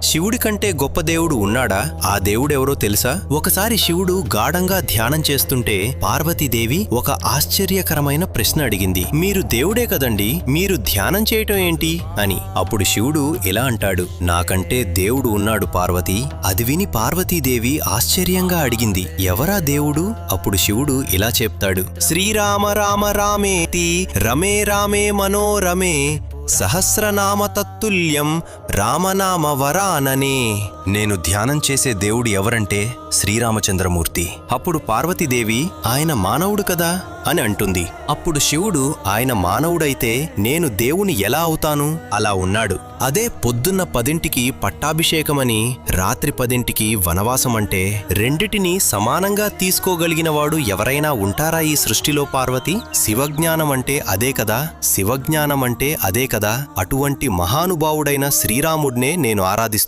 శివుడి కంటే గొప్ప దేవుడు ఉన్నాడా? ఆ దేవుడెవరో తెలుసా? ఒకసారి శివుడు గాఢంగా ధ్యానం చేస్తుంటే పార్వతీదేవి ఒక ఆశ్చర్యకరమైన ప్రశ్న అడిగింది. మీరు దేవుడే కదండి, మీరు ధ్యానం చేయటం ఏంటి అని. అప్పుడు శివుడు ఇలా అంటాడు, నాకంటే దేవుడు ఉన్నాడు పార్వతి. అది విని పార్వతీదేవి ఆశ్చర్యంగా అడిగింది, ఎవరా దేవుడు? అప్పుడు శివుడు ఇలా చెప్తాడు, శ్రీరామ రామ రామేతి రమే రామే మనోరమే సహస్రనామ తత్తుల్యం రామనామ వరాననే. నేను ధ్యానం చేసే దేవుడు ఎవరంటే శ్రీరామచంద్రమూర్తి. అప్పుడు పార్వతీదేవి, ఆయన మానవుడు కదా అని అంటుంది. అప్పుడు శివుడు, ఆయన మానవుడైతే నేను దేవుని ఎలా అవుతాను? అలా ఉన్నాడు. అదే పొద్దున్న 10ంటికి పట్టాభిషేకమని రాత్రి 10ంటికి వనవాసమంటే రెండిటిని సమానంగా తీసుకోగలిగినవాడు ఎవరైనా ఉంటారా ఈ సృష్టిలో పార్వతి? శివజ్ఞానం అంటే అదే కదా, శివజ్ఞానం అంటే అదే కదా. అటువంటి మహానుభావుడైన శ్రీరాముడినే నేను ఆరాధిస్తున్నాను.